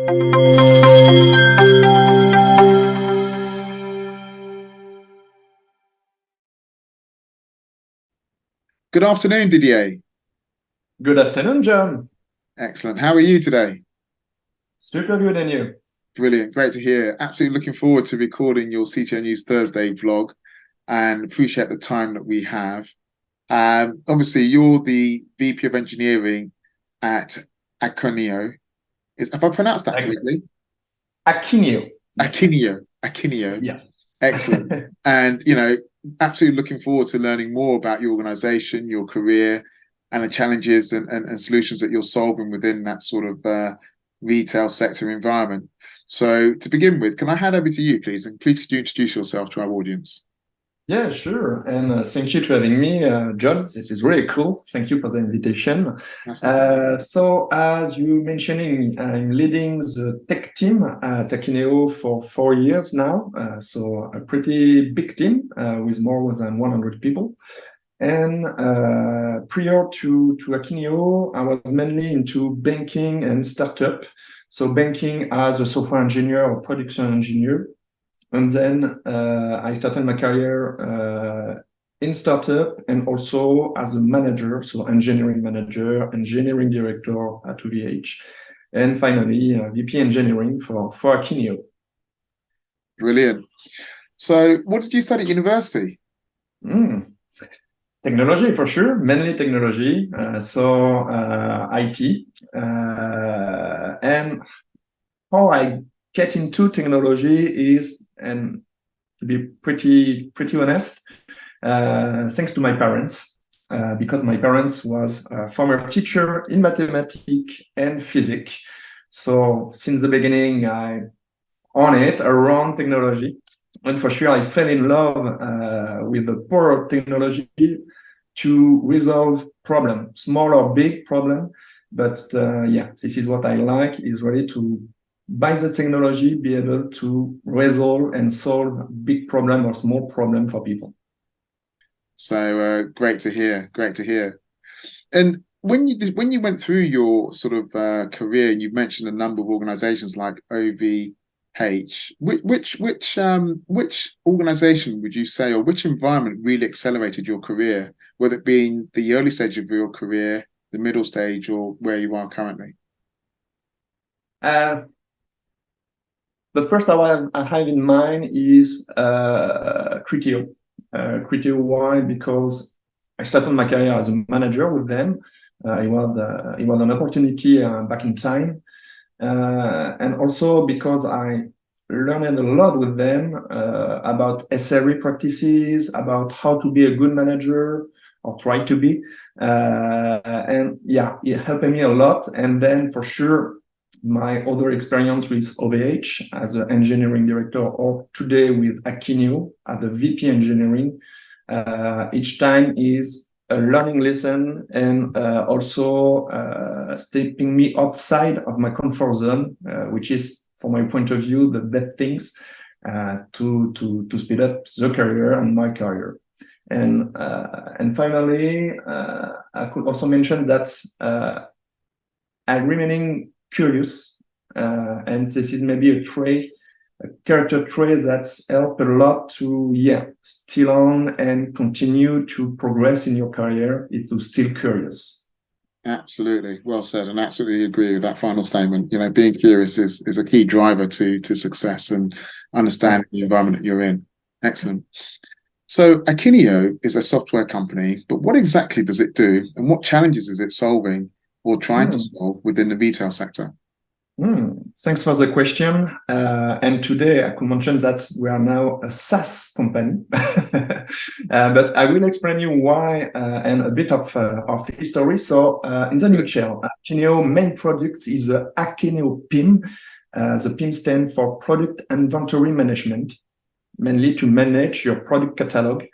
Good afternoon, Didier. Good afternoon, John. Excellent. How are you today? Super good, and you? Brilliant. Great to hear. Absolutely looking forward to recording your CTO News Thursday vlog and appreciate the time that we have. Obviously, you're the VP of Engineering at Akeneo. Have I pronounced that Ac- correctly? Akeneo. Yeah. Akeneo. Yeah. Excellent. And, absolutely looking forward to learning more about your organization, your career, and the challenges and solutions that you're solving within that sort of retail sector environment. So to begin with, can I hand over to you, please? And please could you introduce yourself to our audience? Yeah, sure. And thank you for having me, John. This is really cool. Thank you for the invitation. That's okay. So, as you mentioning, I'm leading the tech team at Akeneo for 4 years now. So a pretty big team with more than 100 people. And prior to Akeneo, I was mainly into banking and startup. So banking as a software engineer or production engineer. And then I started my career in startup and also as a manager, so engineering manager, engineering director at UVH, and finally VP engineering for Akeneo. Brilliant. So what did you study at university? Mm. Technology for sure, mainly technology. So IT, and how I get into technology is, and to be pretty honest, thanks to my parents, because my parents was a former teacher in mathematics and physics. So since the beginning, I on it around technology, and for sure I fell in love with the power of technology to resolve problems, small or big problem. But yeah, this is what I like, is really to, by the technology, be able to resolve and solve big problem or small problem for people. So great to hear. Great to hear. And when you went through your sort of career, and you mentioned a number of organizations like OVH, which organization would you say, or which environment really accelerated your career, whether it be in the early stage of your career, the middle stage, or where you are currently? Uh, the first I have in mind is Criteo. Criteo, why? Because I started my career as a manager with them. It was an opportunity back in time. And also because I learned a lot with them about SRE practices, about how to be a good manager or try to be. And yeah, it helped me a lot. And then for sure, my other experience with OVH as an engineering director, or today with Akeneo as the VP engineering, each time is a learning lesson, and also stepping me outside of my comfort zone, which is, from my point of view, the best things to speed up the career and my career. And finally, I could also mention that I'm remaining curious, and this is maybe a character trait that's helped a lot to, yeah, still on and continue to progress in your career, is to still curious. Absolutely. Well said, and absolutely agree with that final statement. Being curious is a key driver to success and Yes. understanding the environment that you're in. Excellent. So Akeneo is a software company, but what exactly does it do, and what challenges is it solving or trying to Hmm. solve within the retail sector? Thanks for the question. And today I could mention that we are now a SaaS company, but I will explain you why and a bit of history. So in the nutshell, Akeneo main product is the Akeneo PIM. The PIM stands for Product Inventory Management, mainly to manage your product catalog.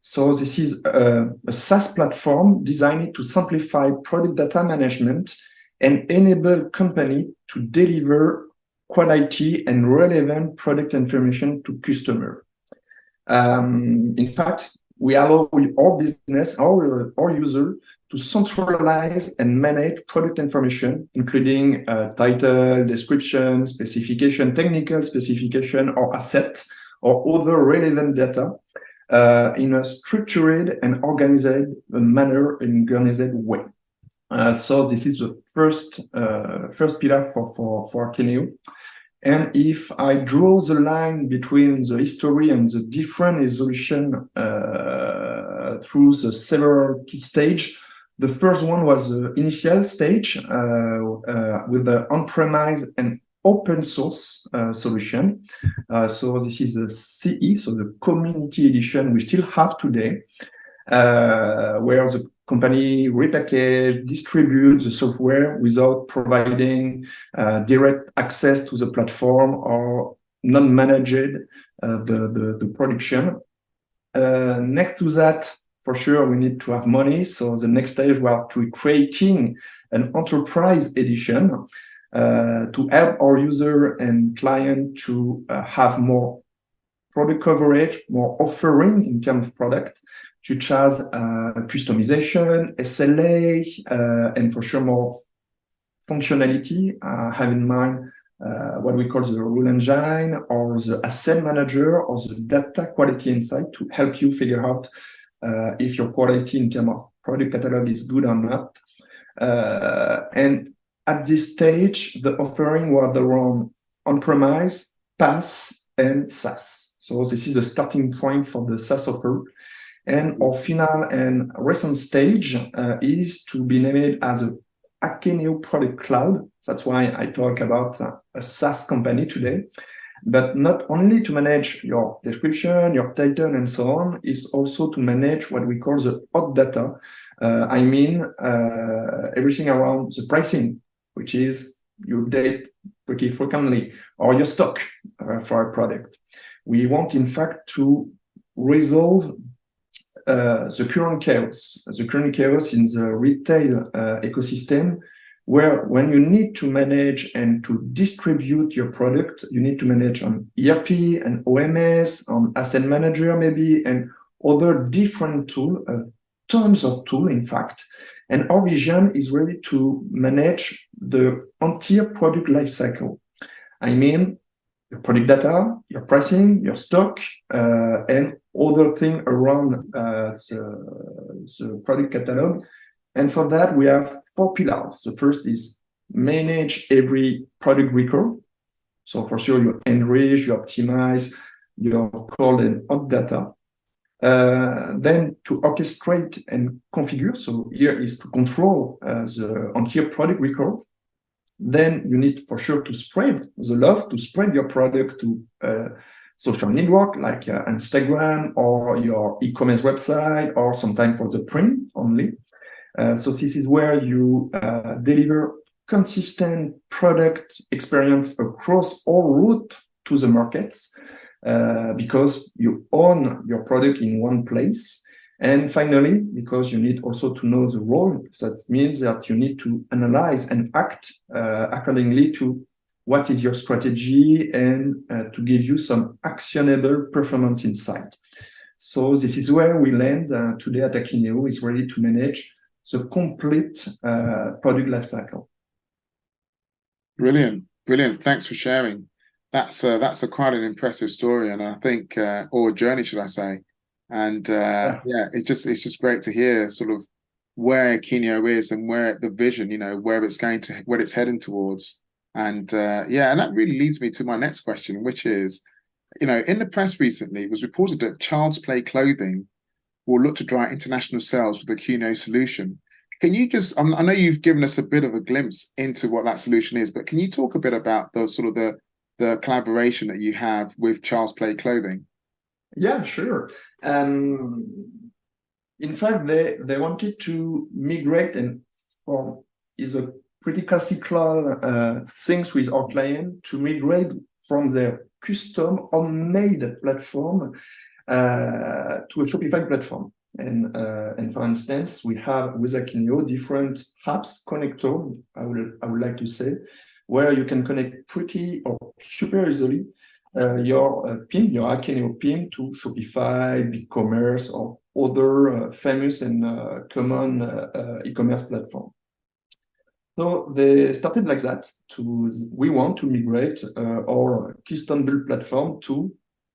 So this is a SaaS platform designed to simplify product data management and enable company to deliver quality and relevant product information to customer. In fact, we allow our business, our user, to centralize and manage product information, including title, description, specification, technical specification, or asset, or other relevant data in a structured and organized manner, in organized way. So this is the first pillar for Akeneo. And if I draw the line between the history and the different evolution through the several key stage, the first one was the initial stage with the on-premise and open source solution. So this is the CE, so the community edition we still have today, where the company repackage, distribute the software without providing direct access to the platform or non-managed the production. Next to that, for sure, we need to have money. So the next stage, we are creating an enterprise edition to help our user and client to have more product coverage, more offering in terms of product, such as customization, SLA, and for sure more functionality. Have in mind what we call the rule engine or the asset manager or the data quality insight to help you figure out if your quality in terms of product catalog is good or not. And at this stage, the offering was around on-premise, PaaS, and SaaS. So this is the starting point for the SaaS offer. And our final and recent stage is to be named as a Akeneo product cloud. That's why I talk about a SaaS company today. But not only to manage your description, your title, and so on, it's also to manage what we call the hot data. I mean, everything around the pricing, which is you update pretty frequently, or your stock for a product. We want, in fact, to resolve the current chaos in the retail ecosystem, where when you need to manage and to distribute your product, you need to manage on ERP and OMS, on asset manager maybe, and other different tools, tons of tools, in fact. And our vision is really to manage the entire product lifecycle. I mean, your product data, your pricing, your stock, and other things around the product catalog. And for that, we have 4 pillars. The first is manage every product record. So for sure, you enrich, you optimize your cold and hot data. Then to orchestrate and configure. So here is to control the entire product record. Then you need for sure to spread the love, to spread your product to social network like Instagram or your e-commerce website, or sometimes for the print only. So this is where you deliver consistent product experience across all routes to the markets because you own your product in one place. And finally, because you need also to know the role, that means that you need to analyze and act accordingly to what is your strategy and to give you some actionable performance insight. So this is where we land today at Akeneo, is ready to manage the complete product lifecycle. Brilliant, brilliant. Thanks for sharing. That's a quite an impressive story, and I think, or journey, should I say? And yeah, it's just great to hear sort of where Akeneo is and where the vision, where it's going to, what it's heading towards. And yeah, and that really leads me to my next question, which is, in the press recently, it was reported that Child's Play Clothing will look to drive international sales with the Akeneo solution. Can you just, I know you've given us a bit of a glimpse into what that solution is, but can you talk a bit about the sort of the collaboration that you have with Child's Play Clothing? Yeah, sure. In fact, they wanted to migrate, and is a pretty classical things with our client to migrate from their custom homemade platform to a Shopify platform. And for instance, we have with Akeneo different apps connector, I would like to say, where you can connect pretty or super easily your PIM, your Akeneo PIM to Shopify, BigCommerce, or other famous and common e-commerce platform. So they started like that. We want to migrate our custom build platform to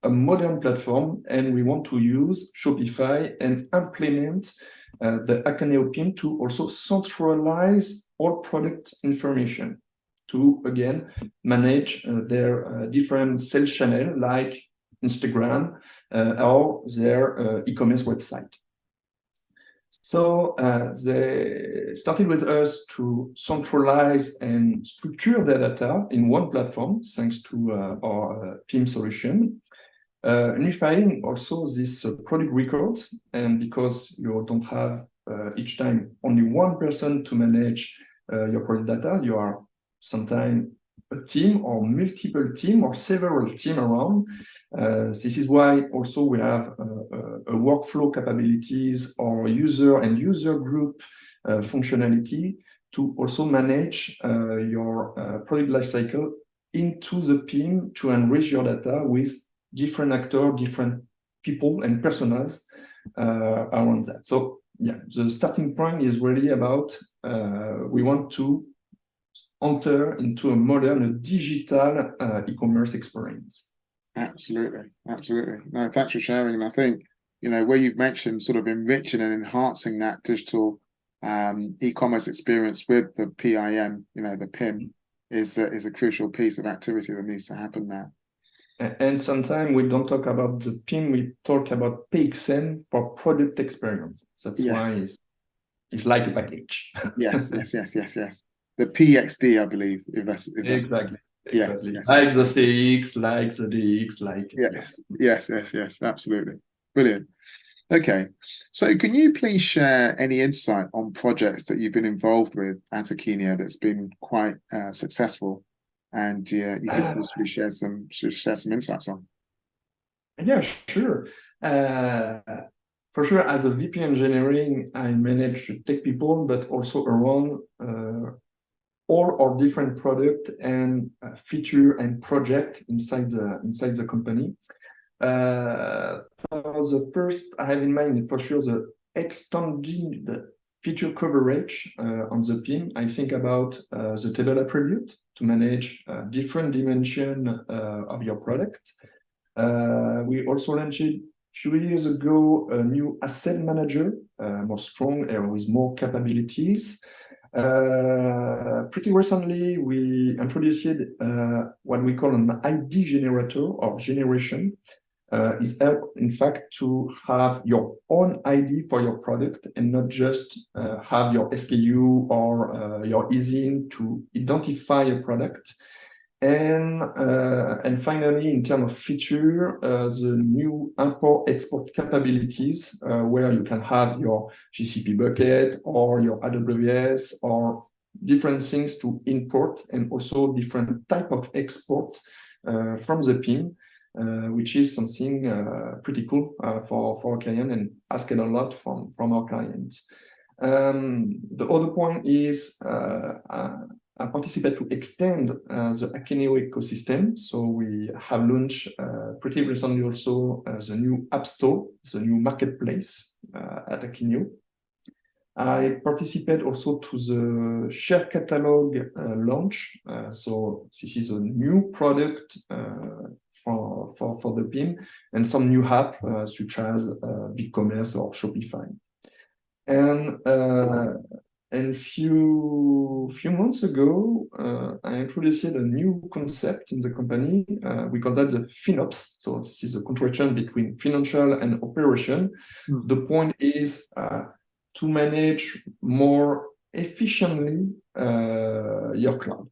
a modern platform, and we want to use Shopify and implement the Akeneo PIM to also centralize all product information to, again, manage their different sales channel like Instagram or their e-commerce website. So they started with us to centralize and structure their data in one platform, thanks to our PIM solution, unifying also these product records. And because you don't have each time only one person to manage your product data, you are sometimes a team or multiple team or several team around. This is why also we have a workflow capabilities or user group functionality to also manage your product lifecycle into the PIM to enrich your data with different actors, different people and personas around that. So yeah, the starting point is really about we want to enter into a modern, a digital e-commerce experience. Absolutely, absolutely. No, thanks for sharing. And I think, where you've mentioned sort of enriching and enhancing that digital e-commerce experience with the PIM, the PIM is a crucial piece of activity that needs to happen there. And sometimes we don't talk about the PIM, we talk about PXM for product experience. That's why it's like a package. Yes. The PXD, I believe, if that's exactly. Yes. Like the CX, like the DX, like yes, absolutely. Brilliant. Okay. So can you please share any insight on projects that you've been involved with at Akeneo that's been quite successful and you could possibly share some insights on? Yeah, sure. For sure, as a VP engineering, I manage to tech people, but also around all our different product and feature and project inside the company. The first I have in mind, for sure, the extending the feature coverage on the PIM. I think about the table attribute to manage different dimension of your product. We also launched a few years ago a new asset manager, more strong and with more capabilities. Pretty recently, we introduced what we call an ID generator or generation. Is help, in fact, to have your own ID for your product and not just have your SKU or your EASIN to identify a product. And finally, in terms of feature, the new import-export capabilities, where you can have your GCP bucket or your AWS or different things to import, and also different type of export from the PIM, which is something pretty cool for our client and asked a lot from our clients. The other point is I participate to extend the Akeneo ecosystem. So we have launched pretty recently also the new App Store, the new marketplace at Akeneo. I participate also to the share catalog launch. So this is a new product for the PIM and some new app such as BigCommerce or Shopify. And few months ago, I introduced a new concept in the company. We call that the FinOps. So this is a contraction between financial and operation. The point is to manage more efficiently your cloud.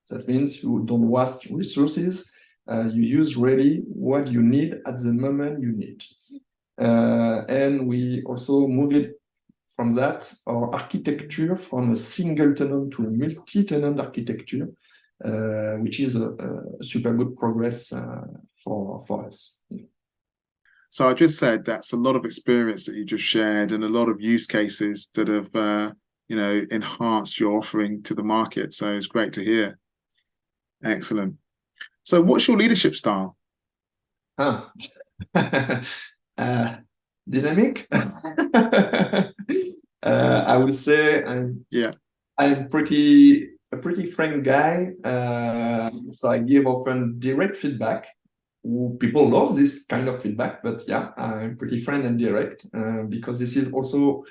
That means you don't waste resources. You use really what you need at the moment you need. And we also move it from that, our architecture from a single tenant to a multi-tenant architecture, which is a super good progress for us. So I just said that's a lot of experience that you just shared and a lot of use cases that have enhanced your offering to the market. So it's great to hear. Excellent. So what's your leadership style? dynamic. I would say Yeah. I'm pretty a pretty frank guy. So I give often direct feedback. People love this kind of feedback, but yeah, I'm pretty frank and direct because this is also,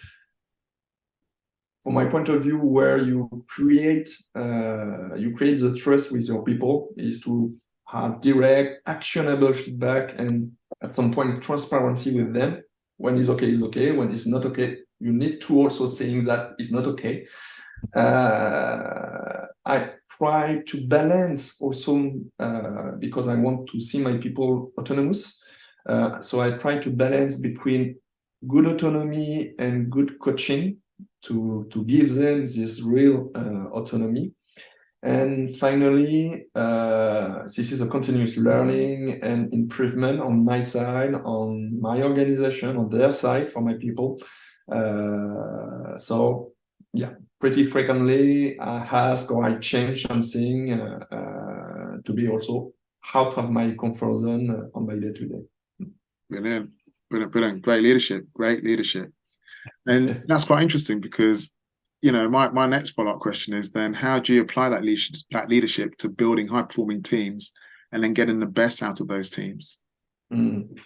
from my point of view, where you create the trust with your people is to have direct, actionable feedback, and at some point transparency with them. When it's okay, is okay. When it's not okay, you need to also saying that it's not okay. I try to balance also because I want to see my people autonomous. So I try to balance between good autonomy and good coaching to give them this real autonomy. And finally, this is a continuous learning and improvement on my side, on my organization, on their side for my people. So yeah, pretty frequently I ask or I change something to be also out of my comfort zone on my day to day. Brilliant. Brilliant. Brilliant. Great leadership. Great leadership. And that's quite interesting because, my next follow-up question is then how do you apply that leadership to building high-performing teams and then getting the best out of those teams? Mm.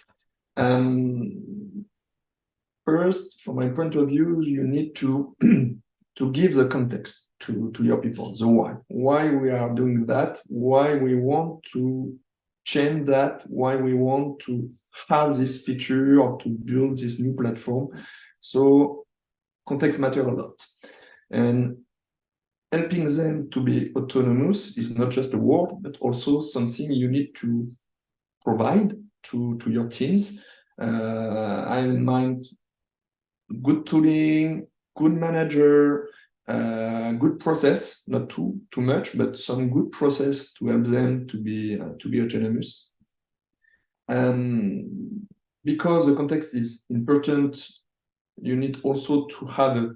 First, from my point of view, you need to to give the context to your people, the why we are doing that, why we want to change that, why we want to have this feature or to build this new platform. So context matter a lot. And helping them to be autonomous is not just a word, but also something you need to provide to your teams. I have in mind good tooling, good manager, good process, not too much, but some good process to help them to be autonomous. Because the context is important, you need also to have a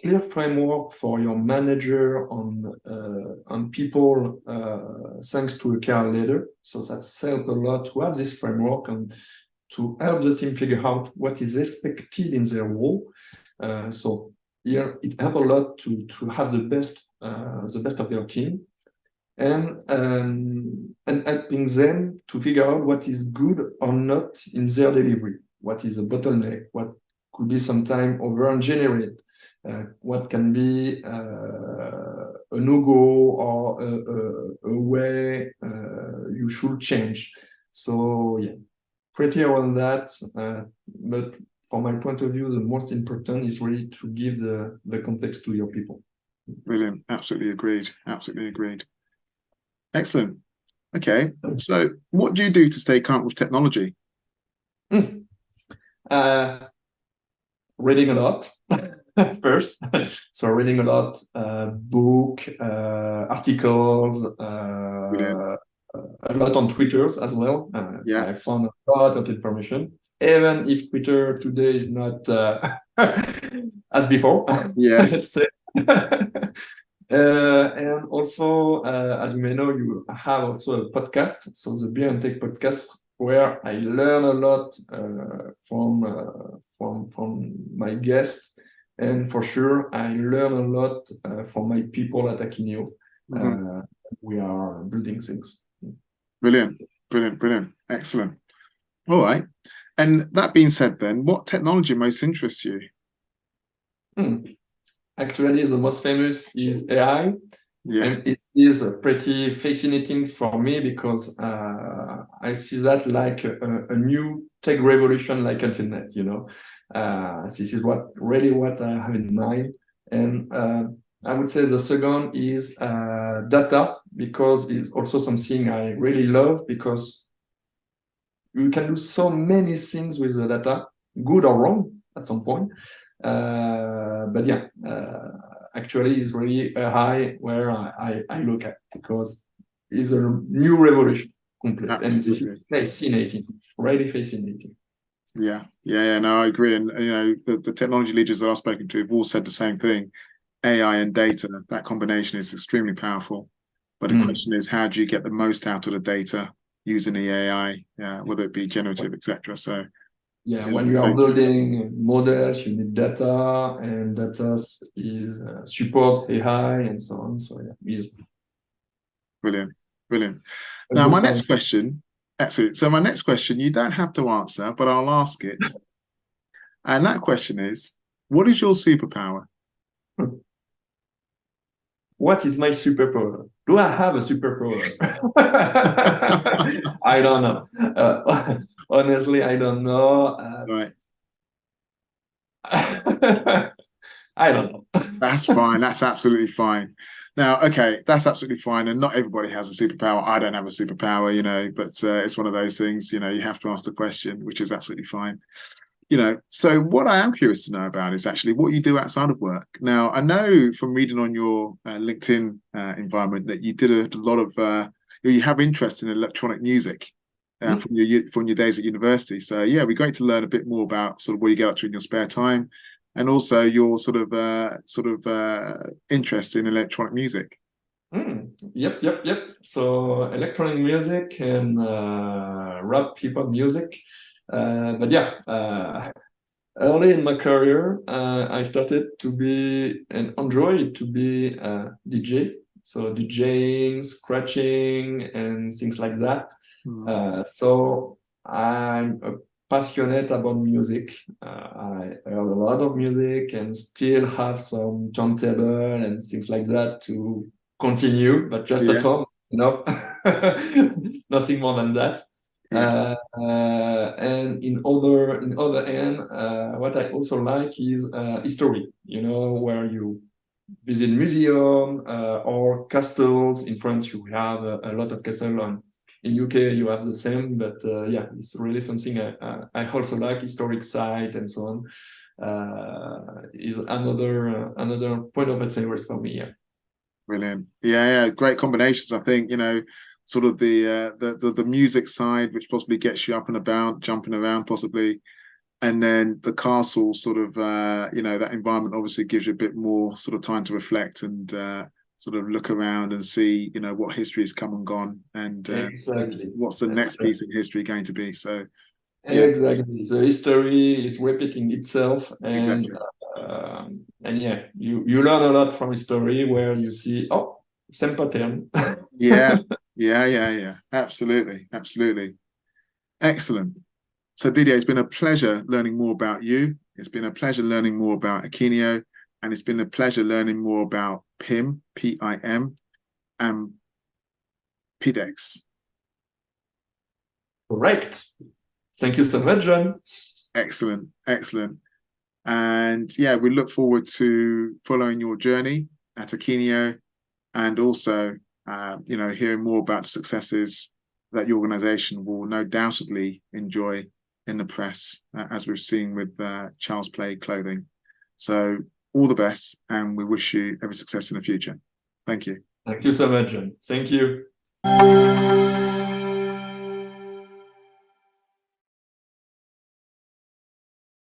clear framework for your manager on people thanks to a care leader. So that's helped a lot to have this framework and to help the team figure out what is expected in their role. So here it helps a lot to have the best of their team and helping them to figure out what is good or not in their delivery, what is a bottleneck, what could be sometime over-engineered, what can be a no-go or a way you should change. So yeah, pretty around that. But from my point of view, the most important is really to give the context to your people. Brilliant. Absolutely agreed. Absolutely agreed. Excellent. Okay. So what do you do to stay current with technology? Reading a lot first. So reading a lot, book, articles, Brilliant. a lot on Twitters as well. Yeah. I found a lot of information, even if Twitter today is not as before, Yes. let's say. And also, as you may know, you have also a podcast, so the Beer and Tech podcast, where I learn a lot from my guests, and for sure I learn a lot from my people at Akeneo. Mm-hmm. We are building things. Brilliant. Brilliant. Brilliant. Excellent. All right. And that being said, then, what technology most interests you? Actually, the most famous is AI. Yeah. And it is pretty fascinating for me because I see that like a new tech revolution like internet, this is what I have in mind. And I would say the second is data, because it's also something I really love, because you can do so many things with the data, good or wrong at some point. But yeah, actually is really a high where I look at, because it's a new revolution complete. And this Absolutely. is fascinating, really fascinating. Yeah. Yeah. No, I agree. And, the technology leaders that I've spoken to have all said the same thing. AI and data, that combination is extremely powerful. But the question is, how do you get the most out of the data using the AI, whether it be generative, etc. So Yeah, You know, when you are so building models, you need data, and data is support AI and so on. So yeah, it's brilliant, brilliant. a Now, good my next foundation. question, excellent. So my next question, you don't have to answer, but I'll ask it. And that question is, what is your superpower? What is my superpower? Do I have a superpower? I don't know. Honestly, I don't know. Right. I don't know. That's fine. That's absolutely fine. Now, okay, that's absolutely fine. And not everybody has a superpower. I don't have a superpower, but it's one of those things, you have to ask the question, which is absolutely fine. So what I am curious to know about is actually what you do outside of work. Now, I know from reading on your LinkedIn environment that you did a lot of, you have interest in electronic music Hmm? from your days at university. So yeah, it'd be great to learn a bit more about sort of what you get up to in your spare time, and also your sort of interest in electronic music. Yep. So electronic music and rap, hip hop music. But yeah, early in my career, I started to be and enjoy to be a DJ. So DJing, scratching, and things like that. Mm. So I'm passionate about music. I heard a lot of music and still have some turntable and things like that to continue, but just at Yeah, home, nothing more than that. yeah, And in other end, what I also like is history. Where you visit museum or castles. In France, you have a lot of castles. In UK, you have the same. But yeah, it's really something I also like. Historic site and so on is another point of interest for me. Yeah. brilliant. Yeah, great combinations. I think sort of the music side, which possibly gets you up and about, jumping around, possibly, and then the castle sort of that environment obviously gives you a bit more sort of time to reflect and sort of look around and see what history has come and gone, and Exactly. what's the next piece of history going to be. So yeah, Exactly. The history is repeating itself, and exactly. yeah, you learn a lot from history where you see, oh, same pattern. Yeah, yeah. Absolutely. Excellent. So Didier, it's been a pleasure learning more about you. It's been a pleasure learning more about Akeneo, and it's been a pleasure learning more about PIM, PIM, and PIDEX. Correct. Thank you so much, John. Excellent. And yeah, we look forward to following your journey at Akeneo, and also, hearing more about the successes that your organization will no doubtedly enjoy in the press, as we've seen with Charles Play Clothing. So all the best, and we wish you every success in the future. Thank you. Thank you so much, John. Thank you.